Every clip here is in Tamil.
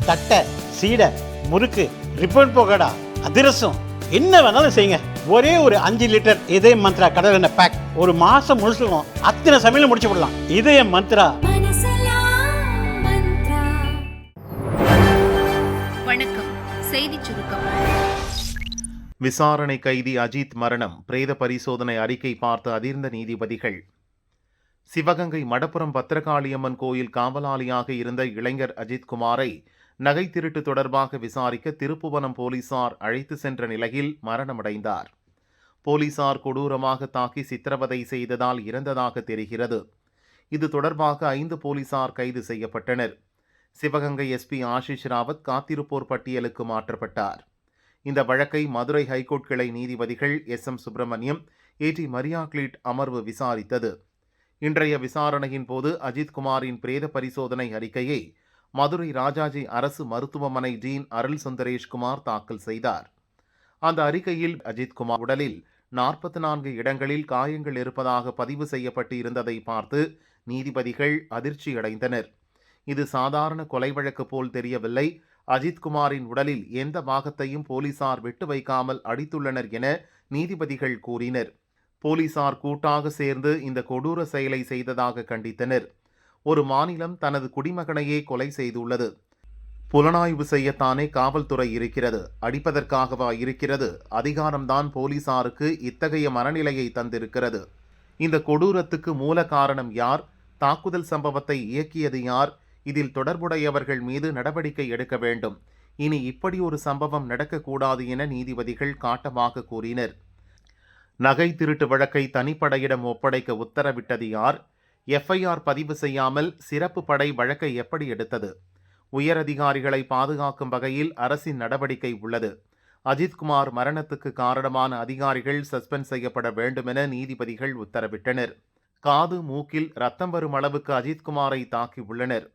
தட்டை, சீடை, முறுக்கு, ரிப்பன் பக்கோடா, அதிரசம், என்ன வேணாலும் செய்யுங்க. ஒரே ஒரு 5 லிட்டர் இதய மந்த்ரா கடல் எண்ணெய் பேக் ஒரு மாசம் முழுசுக்கும் அத்தனை சமையல முடிச்சு விடலாம். இதய மந்த்ரா. வணக்கம். செய்தி சுருக்கம். விசாரணை கைதி அஜித் மரணம் பிரேத பரிசோதனை அறிக்கை பார்த்து அதிர்ந்த நீதிபதிகள். சிவகங்கை மடப்புரம் பத்திரகாளியம்மன் கோயில் காவலாளியாக இருந்த இளைஞர் அஜித் குமாரை நகை திருட்டு தொடர்பாக விசாரிக்க திருப்புவனம் போலீசார் அழைத்து சென்ற நிலையில் மரணமடைந்தார். போலீசார் கொடூரமாக தாக்கி சித்திரவதை செய்ததால் இறந்ததாக தெரிகிறது. இது தொடர்பாக 5 போலீசார் கைது செய்யப்பட்டனர். சிவகங்கை எஸ்பி ஆஷிஷ் ராவத் காத்திருப்போர் பட்டியலுக்கு மாற்றப்பட்டார். இந்த வழக்கை மதுரை ஹைகோர்ட் கிளை நீதிபதிகள் SM சுப்பிரமணியம், AT மரியாக்லீட் அமர்வு விசாரித்தது. இன்றைய விசாரணையின் போது அஜித் குமாரின் பிரேத பரிசோதனை அறிக்கையை மதுரை ராஜாஜி அரசு மருத்துவமனை டீன் அருள் சுந்தரேஷ்குமார் தாக்கல் செய்தார். அந்த அறிக்கையில் அஜித் குமார் உடலில் 44 இடங்களில் காயங்கள் இருப்பதாக பதிவு செய்யப்பட்டு இருந்ததை பார்த்து நீதிபதிகள் அதிர்ச்சியடைந்தனர். இது சாதாரண கொலை வழக்கு போல் தெரியவில்லை. அஜித் குமாரின் உடலில் எந்த பாகத்தையும் போலீசார் விட்டு வைக்காமல் அடித்துள்ளனர் என நீதிபதிகள் கூறினர். போலீசார் கூட்டாக சேர்ந்து இந்த கொடூர செயலை செய்ததாக கண்டித்தனர். ஒரு மாநிலம் தனது குடிமகனையே கொலை செய்துள்ளது. புலனாய்வு செய்யத்தானே காவல்துறை இருக்கிறது, அடிப்பதற்காகவா இருக்கிறது? அதிகாரம்தான் போலீசாருக்கு இத்தகைய மனநிலையை தந்திருக்கிறது. இந்த கொடூரத்துக்கு மூல காரணம் யார்? தாக்குதல் சம்பவத்தை இயக்கியது யார்? இதில் தொடர்புடையவர்கள் மீது நடவடிக்கை எடுக்க வேண்டும். இனி இப்படி ஒரு சம்பவம் நடக்கக்கூடாது என நீதிபதிகள் காட்டமாக கூறினர். நகை திருட்டு வழக்கை தனிப்படையிடம் ஒப்படைக்க உத்தரவிட்டது யார்? FIR பதிவு செய்யாமல் சிறப்பு படை வழக்கை எப்படி எடுத்தது? உயரதிகாரிகளை பாதுகாக்கும் வகையில் அரசின் நடவடிக்கை உள்ளது. அஜித்குமார் மரணத்துக்கு காரணமான அதிகாரிகள் சஸ்பெண்ட் செய்யப்பட வேண்டுமென நீதிபதிகள் உத்தரவிட்டனர். காது, மூக்கில் ரத்தம் வரும் அளவுக்கு அஜித்குமாரை தாக்கியுள்ளனர்.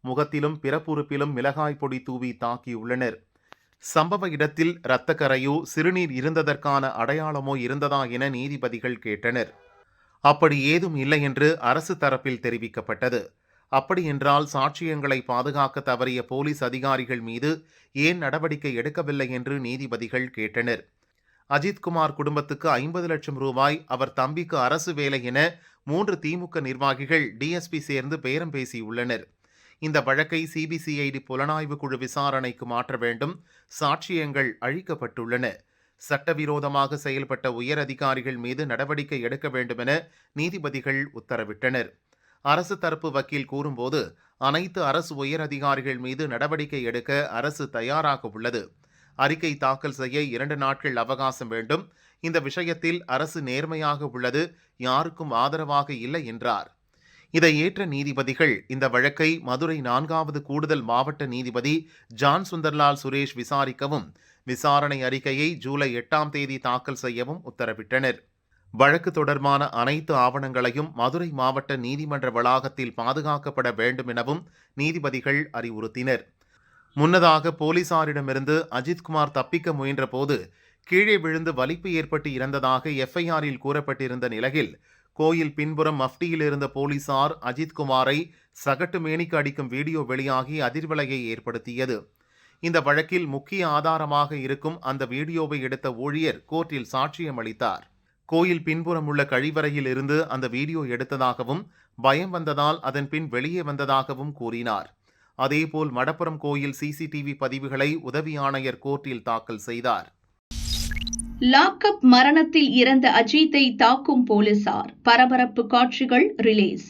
முகத்திலும் பிறப்புறுப்பிலும் மிளகாய் பொடி தூவி தாக்கியுள்ளனர். சம்பவ இடத்தில் இரத்தக்கரையோ சிறுநீர் இருந்ததற்கான அடையாளமோ இருந்ததா என நீதிபதிகள் கேட்டனர். அப்படி ஏதும் இல்லை என்று அரசு தரப்பில் தெரிவிக்கப்பட்டது. அப்படியென்றால் சாட்சியங்களை பாதுகாக்க தவறிய போலீஸ் அதிகாரிகள் மீது ஏன் நடவடிக்கை எடுக்கவில்லை என்று நீதிபதிகள் கேட்டனர். அஜித்குமார் குடும்பத்துக்கு 50 லட்சம் ரூபாய், அவர் தம்பிக்கு அரசு வேலை என 3 திமுக நிர்வாகிகள் DSP சேர்ந்து பேரம் பேசியுள்ளனர். இந்த வழக்கை CBCID புலனாய்வு குழு விசாரணைக்கு மாற்ற வேண்டும். சாட்சியங்கள் அழிக்கப்பட்டுள்ளன. சட்டவிரோதமாக செயல்பட்ட உயர் அதிகாரிகள் மீது நடவடிக்கை எடுக்க வேண்டுமென நீதிபதிகள் உத்தரவிட்டனர். அரசு தரப்பு வக்கீல் கூறும்போது, அனைத்து அரசு உயர் அதிகாரிகள் மீது நடவடிக்கை எடுக்க அரசு தயாராக உள்ளது. அறிக்கை தாக்கல் செய்ய 2 நாட்கள் அவகாசம் வேண்டும். இந்த விஷயத்தில் அரசு நேர்மையாக உள்ளது, யாருக்கும் ஆதரவாக இல்லை என்றார். இதை ஏற்ற நீதிபதிகள் இந்த வழக்கை மதுரை 4வது கூடுதல் மாவட்ட நீதிபதி ஜான் சுந்தர்லால் சுரேஷ் விசாரிக்கவும், விசாரணை அறிக்கையை ஜூலை 8ஆம் தேதி தாக்கல் செய்யவும் உத்தரவிட்டனர். வழக்கு தொடர்பான அனைத்து ஆவணங்களையும் மதுரை மாவட்ட நீதிமன்ற வளாகத்தில் பாதுகாக்கப்பட வேண்டும் எனவும் நீதிபதிகள் அறிவுறுத்தினர். முன்னதாக போலீசாரிடமிருந்து அஜித்குமார் தப்பிக்க முயன்ற போது கீழே விழுந்து வலிப்பு ஏற்பட்டு இறந்ததாக FIRல் கூறப்பட்டிருந்த நிலையில், கோயில் பின்புறம் மஃப்டியில் இருந்த போலீசார் அஜித்குமாரை சகட்டு மேனிக்கு அடிக்கும் வீடியோ வெளியாகி அதிர்வலையை ஏற்படுத்தியது. இந்த வழக்கில் முக்கிய ஆதாரமாக இருக்கும் அந்த வீடியோவை எடுத்த ஊழியர் கோர்ட்டில் சாட்சியம் அளித்தார். கோயில் பின்புறம் உள்ள கழிவறையில் இருந்து அந்த வீடியோ எடுத்ததாகவும், பயம் வந்ததால் அதன் பின் வெளியே வந்ததாகவும் கூறினார். அதேபோல் மடப்புரம் கோயில் CCTV பதிவுகளை உதவி ஆணையர் கோர்ட்டில் தாக்கல் செய்தார். லாக்அப் மரணத்தில் இறந்த அஜித்தை தாக்கும் போலீசார், பரபரப்பு காட்சிகள் ரிலீஸ்.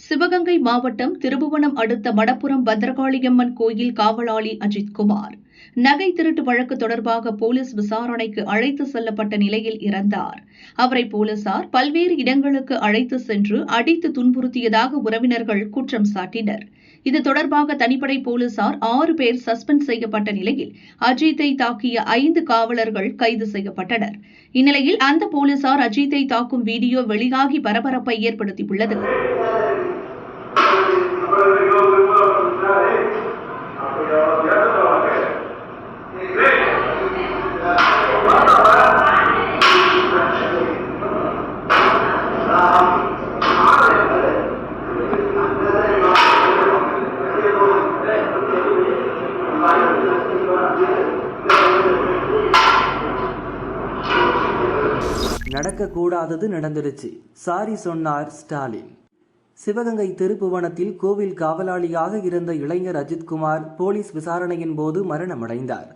சிவகங்கை மாவட்டம் திருபுவனம் அடுத்த மடப்புரம் பத்திரகாளியம்மன் கோயில் காவலாளி அஜித்குமார் நகை திருட்டு வழக்கு தொடர்பாக போலீஸ் விசாரணைக்கு அழைத்து செல்லப்பட்ட நிலையில் இறந்தார். அவரை போலீசார் பல்வேறு இடங்களுக்கு அழைத்து சென்று அடித்து துன்புறுத்தியதாக உறவினர்கள் குற்றம் சாட்டினர். இது தொடர்பாக தனிப்படை போலீசார் 6 பேர் சஸ்பெண்ட் செய்யப்பட்ட நிலையில் அஜித்தை தாக்கிய 5 காவலர்கள் கைது செய்யப்பட்டனர். இந்நிலையில் அந்த போலீசார் அஜித்தை தாக்கும் வீடியோ வெளியாகி பரபரப்பை ஏற்படுத்தியுள்ளது. நடக்கக்கூடாதது நடந்துருச்சு, சாரி சொன்னார் ஸ்டாலின். சிவகங்கை திருப்புவனத்தில் கோவில் காவலாளியாக இருந்த இளைஞர் அஜித்குமார் போலீஸ் விசாரணையின் போது மரணமடைந்தார்.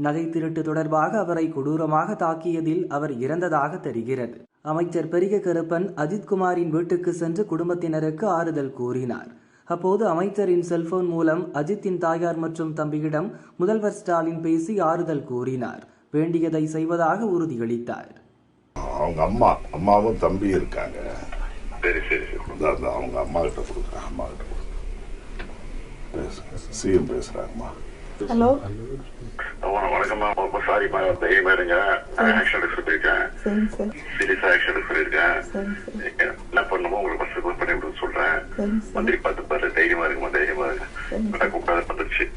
நகை திருட்டு தொடர்பாக அவரை கொடூரமாக தாக்கியதில் அவர் இறந்ததாக தெரிகிறது. அமைச்சர் பெரிய கருப்பன் அஜித்குமாரின் வீட்டுக்கு சென்று குடும்பத்தினருக்கு ஆறுதல் கூறினார். அப்போது அமைச்சரின் செல்போன் மூலம் அஜித்தின் தாயார் மற்றும் தம்பியிடம் முதல்வர் ஸ்டாலின் பேசி ஆறுதல் கூறினார். வேண்டியதை செய்வதாக உறுதியளித்தார். அவங்க அம்மாவும் தம்பி இருக்காங்க. சரி சரி சரி, அவங்க அம்மா கிட்ட கொடுக்குறேன். அம்மா கிட்ட பேசுங்க, சிஎம் பேசுறாங்கம்மா. ஹலோ, வணக்கம்மா. ரொம்ப சாரிம்மா, தைரியமா இருங்க. ஆக்ஷன் எடுக்க சொல்லியிருக்கேன், சீரியஸா ஆக்ஷன் எடுக்க சொல்லியிருக்கேன். என்ன பண்ணுமோ உங்களுக்கு பஸ் பண்ணி விட சொல்றேன். மந்திரி பார்த்து பாரு, தைரியமா இருக்குமா, தைரியமா இருக்கு. கூப்பிடாத வந்துருச்சு,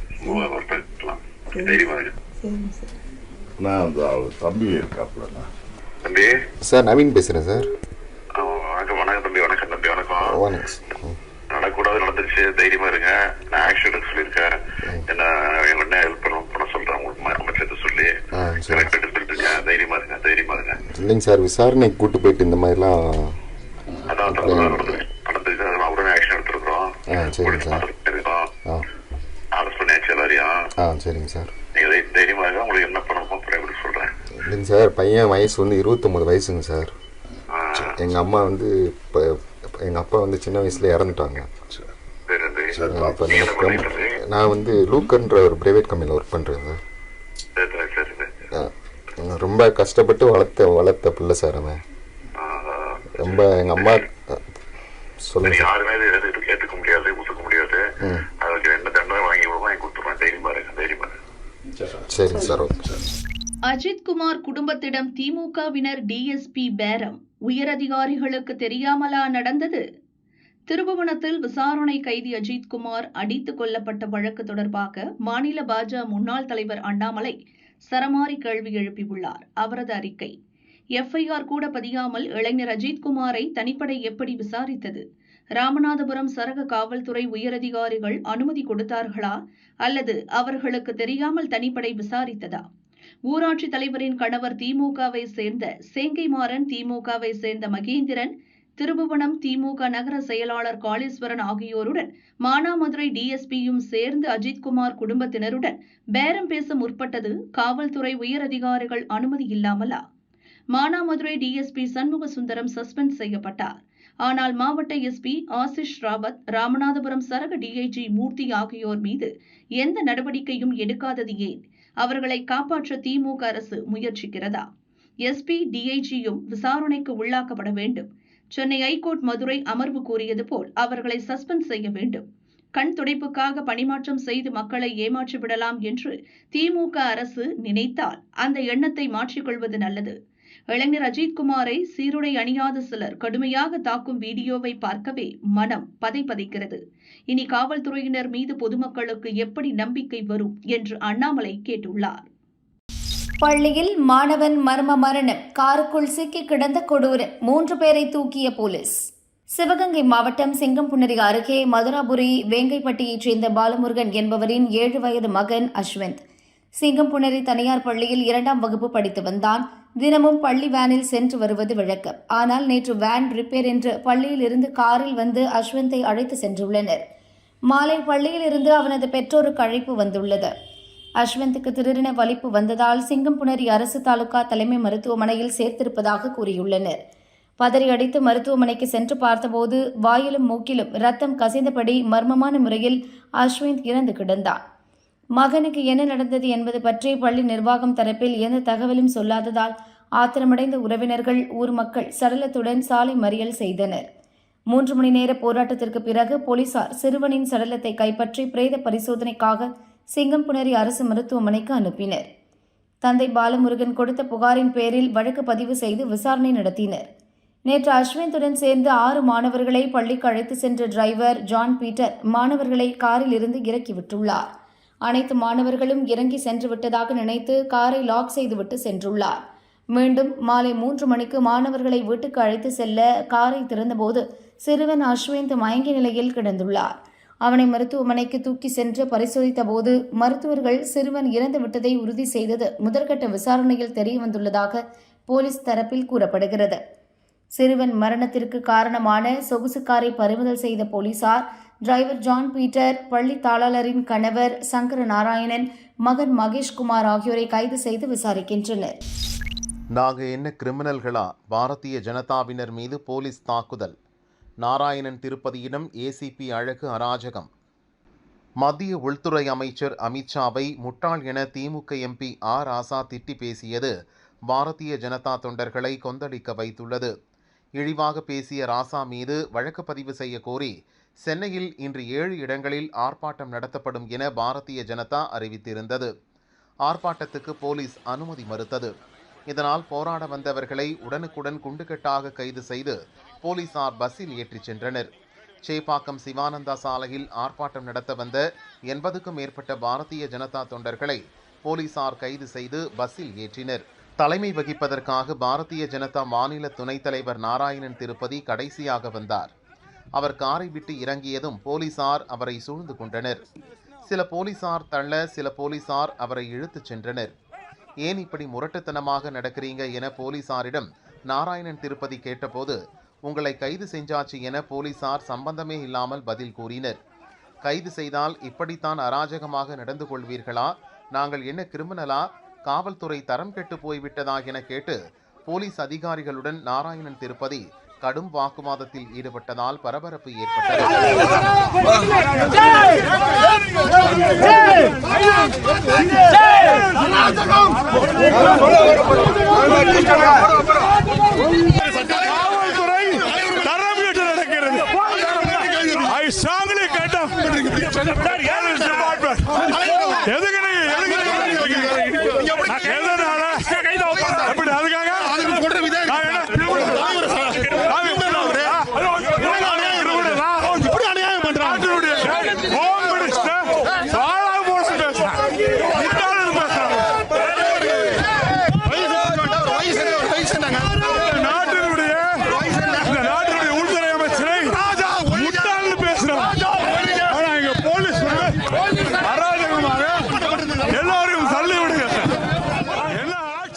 தைரியமா இருக்கு. நான் அந்த தம்பி இருக்காப்புலண்ணா. தம்பி சார், நவீன் பேசுகிறேன் சார். வணக்கம் தம்பி. வணக்கம் தம்பி. வணக்கம். நடக்கூடாது நடந்துருச்சு, தைரியமா இருங்க. நான் ஆக்ஷன் எடுக்க சொல்லியிருக்கேன். என்ன என்ன ஹெல்ப் பண்ண சொல்றேன் உங்களுக்கு, அமைச்சர் சொல்லி சொல்லிட்டு இருக்கேன். தைரியமா இருங்க, தைரியமா இருங்க. இல்லைங்க சார், விசாரணைக்கு கூட்டு போயிட்டு இந்த மாதிரிலாம் அதான் நடந்துருச்சு. அதெல்லாம் உடனே ஆக்ஷன் எடுத்துருக்கோம். சரிங்க சார். அரெஸ்ட் பண்ணியாச்சு எல்லாரையும். சரிங்க சார். நீங்க தைரியமா இருங்க. உங்களுக்கு என்ன பண்ணணுமோ பண்ணி சொல்றேன். இல்லைங்க சார், பையன் வயசு வந்து 29 வயசுங்க சார். எங்கள் அம்மா வந்து இப்போ எங்கள் அப்பா வந்து சின்ன வயசுல இறந்துட்டாங்க. நான் வந்து லூக்கன்ற ஒரு பிரைவேட் கம்பெனியில் ஒர்க் பண்ணுறேன் சார். ரொம்ப கஷ்டப்பட்டு வளர்த்த பிள்ளை சார் அவன். ரொம்ப எங்கள் அம்மா சொல்லுங்க. யாருமே ஏற்றுக்க முடியாது, ஒத்துக்க முடியாது. அதுக்கு என்ன தண்டனை வாங்கி வாங்கி கொடுத்துருவேன். தைரியமா இருங்க, தைரியமா இருங்க. சரிங்க சார், ஓகே. அஜித்குமார் குடும்பத்திடம் திமுகவினர் டிஎஸ்பி பேரம், உயரதிகாரிகளுக்கு தெரியாமலா நடந்தது? திருபுவனத்தில் விசாரணை கைதி அஜித்குமார் அடித்துக் கொல்லப்பட்ட வழக்கு தொடர்பாக மாநில பாஜ முன்னாள் தலைவர் அண்ணாமலை சரமாரி கேள்வி எழுப்பியுள்ளார். அவரது அறிக்கை: எஃப்ஐஆர் கூட பதியாமல் இளைஞர் அஜித்குமாரை தனிப்படை எப்படி விசாரித்தது? ராமநாதபுரம் சரக காவல்துறை உயரதிகாரிகள் அனுமதி கொடுத்தார்களா அல்லது அவர்களுக்கு தெரியாமல் தனிப்படை விசாரித்ததா? ஊராட்சி தலைவரின் கணவர் திமுகவை சேர்ந்த சேங்கைமாறன், திமுகவை சேர்ந்த மகேந்திரன், திருபுவனம் திமுக நகர செயலாளர் காளீஸ்வரன் ஆகியோருடன் மானாமதுரை டிஎஸ்பியும் சேர்ந்து அஜித்குமார் குடும்பத்தினருடன் பேரம் பேச முற்பட்டது காவல்துறை உயரதிகாரிகள் அனுமதி இல்லாமலா? மானாமதுரை டிஎஸ்பி சண்முக சுந்தரம் சஸ்பெண்ட் செய்யப்பட்டார். ஆனால் மாவட்ட எஸ்பி ஆசிஷ் ராவத், ராமநாதபுரம் சரக டிஐஜி மூர்த்தி ஆகியோர் மீது எந்த நடவடிக்கையும் எடுக்காதது ஏன்? அவர்களை காப்பாற்ற திமுக அரசு முயற்சிக்கிறதா? எஸ்பி, டிஐஜியும் விசாரணைக்கு உள்ளாக்கப்பட வேண்டும். சென்னை ஐகோர்ட் மதுரை அமர்வு கூறியது போல் அவர்களை சஸ்பெண்ட் செய்ய வேண்டும். கண் துடைப்புக்காக பணிமாற்றம் செய்து மக்களை ஏமாற்றிவிடலாம் என்று திமுக அரசு நினைத்தால் அந்த எண்ணத்தை மாற்றிக்கொள்வது நல்லது. இளைஞர் அஜித்குமாரை சீருடை அணியாத சிலர் கடுமையாக தாக்கும் வீடியோவை பார்க்கவே மனம் பதைபதைக்கிறது. இனி காவல்துறையினர் மீது பொதுமக்களுக்கு எப்படி நம்பிக்கை வரும் என்று அண்ணாமலை கேட்டுள்ளார். பள்ளியில் மாணவன் மர்ம மரணம், காருக்குள் சிக்கி கிடந்த கொடூரம், 3 பேரை தூக்கிய போலீஸ். சிவகங்கை மாவட்டம் சிங்கம்புணரி அருகே மதுராபுரி வேங்கைப்பட்டியைச் சேர்ந்த பாலமுருகன் என்பவரின் 7 வயது மகன் அஸ்வந்த் சிங்கம்புணரி தனியார் பள்ளியில் 2ஆம் வகுப்பு படித்து வந்தான். தினமும் பள்ளி வேனில் சென்று வருவது வழக்கம். ஆனால் நேற்று வேன் ரிப்பேர் என்று பள்ளியில் இருந்து காரில் வந்து அஸ்வந்தை அழைத்து சென்றுள்ளனர். மாலை பள்ளியில் இருந்து அவனது பெற்றோருக்கு அழைப்பு வந்துள்ளது. அஸ்வந்துக்கு திடீரென வலிப்பு வந்ததால் சிங்கம்புணரி அரசு தாலுகா தலைமை மருத்துவமனையில் சேர்த்திருப்பதாக கூறியுள்ளனர். பதறி அடித்து மருத்துவமனைக்கு சென்று பார்த்தபோது வாயிலும் மூக்கிலும் ரத்தம் கசிந்தபடி மர்மமான முறையில் அஸ்வந்த் இறந்து கிடந்தான். மகனுக்கு என்ன நடந்தது என்பது பற்றி பள்ளி நிர்வாகம் தரப்பில் எந்த தகவலும் சொல்லாததால் ஆத்திரமடைந்த உறவினர்கள், ஊர் மக்கள் சடலத்துடன் சாலை மறியல் செய்தனர். 3 மணி நேர போராட்டத்திற்கு பிறகு போலீசார் சிறுவனின் சடலத்தை கைப்பற்றி பிரேத பரிசோதனைக்காக சிங்கம்புணரி அரசு மருத்துவமனைக்கு அனுப்பினர். தந்தை பாலமுருகன் கொடுத்த புகாரின் பேரில் வழக்கு பதிவு செய்து விசாரணை நடத்தினர். நேற்று அஸ்வந்துடன் சேர்ந்து 6 மாணவர்களை பள்ளிக்கு அழைத்து சென்ற டிரைவர் ஜான் பீட்டர் மாணவர்களை காரில் இருந்து இறக்கிவிட்டுள்ளார். அனைத்து மாணவர்களும் இறங்கி சென்று விட்டதாக நினைத்து காரை லாக் செய்துவிட்டு சென்றுள்ளார். மீண்டும் மாலை 3 மணிக்கு மாணவர்களை வீட்டுக்கு அழைத்து செல்ல காரை திறந்தபோது சிறுவன் அஸ்வந்த் மயங்கிய நிலையில் கிடந்துள்ளார். அவனை மருத்துவமனைக்கு தூக்கி சென்று பரிசோதித்த போது மருத்துவர்கள் சிறுவன் இறந்து விட்டதை உறுதி செய்தது முதற்கட்ட விசாரணையில் தெரியவந்துள்ளதாக போலீஸ் தரப்பில் கூறப்படுகிறது. சிறுவன் மரணத்திற்கு காரணமான சொகுசு காரை பறிமுதல் செய்த போலீசார் டிரைவர் ஜான் பீட்டர், பள்ளி தாளாளரின் கணவர் சங்கர நாராயணன், மகன் மகேஷ்குமார் ஆகியோரை கைது செய்து விசாரிக்கின்றனர். நாங்க என்ன கிரிமினல்களா? பாரதிய ஜனதாவினர் மீது போலீஸ் தாக்குதல். நாராயணன் திருப்பதியிடம் ஏசிபி அழகு அராஜகம். மத்திய உள்துறை அமைச்சர் அமித்ஷாவை முட்டாள் என திமுக எம்பி ஆர் ராசா திட்டி பேசியது பாரதிய ஜனதா தொண்டர்களை கொந்தளிக்க வைத்துள்ளது. இழிவாக பேசிய ராசா மீது வழக்கு பதிவு செய்ய கோரி சென்னையில் இன்று 7 இடங்களில் ஆர்ப்பாட்டம் நடத்தப்படும் என பாரதிய ஜனதா அறிவித்திருந்தது. ஆர்ப்பாட்டத்துக்கு போலீஸ் அனுமதி மறுத்தது. இதனால் போராட வந்தவர்களை உடனுக்குடன் குண்டுகட்டாக கைது செய்து போலீசார் பஸ்ஸில் ஏற்றிச் சென்றனர். சேப்பாக்கம் சிவானந்தா சாலையில் ஆர்ப்பாட்டம் நடத்த வந்த 80க்கும் மேற்பட்ட பாரதிய ஜனதா தொண்டர்களை போலீசார் கைது செய்து பஸ்ஸில் ஏற்றினர். தலைமை வகிப்பதற்காக பாரதிய ஜனதா மாநில துணைத் தலைவர் நாராயணன் திருப்பதி கடைசியாக வந்தார். அவர் காரை விட்டு இறங்கியதும் போலீசார் அவரை சூழ்ந்து கொண்டனர். சில போலீசார் தள்ள, சில போலீசார் அவரை இழுத்துச் சென்றனர். ஏன் இப்படி முரட்டுத்தனமாக நடக்கிறீங்க என போலீசாரிடம் நாராயணன் திருப்பதி கேட்டபோது, உங்களை கைது செஞ்சாச்சு என போலீசார் சம்பந்தமே இல்லாமல் பதில் கூறினர். கைது செய்தால் இப்படித்தான் அராஜகமாக நடந்து கொள்வீர்களா? நாங்கள் என்ன கிரிமினலா? காவல்துறை தரம் கெட்டு போய்விட்டதா என கேட்டு போலீஸ் அதிகாரிகளுடன் நாராயணன் திருப்பதி கடும் வாக்குவாதத்தில் ஈடுபட்டதால் பரபரப்பு ஏற்பட்டது.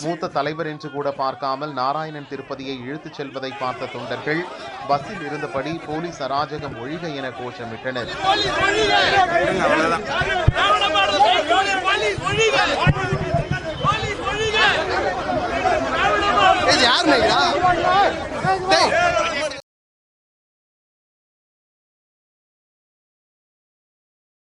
மூத்த தலைவர் என்று கூட பார்க்காமல் நாராயணன் திருப்பதியை இழுத்துச் செல்வதை பார்த்த தொண்டர்கள் பஸ்ஸில் இருந்தபடி போலீஸ் அராஜகம் ஒழிக என கோஷமிட்டனர். யார்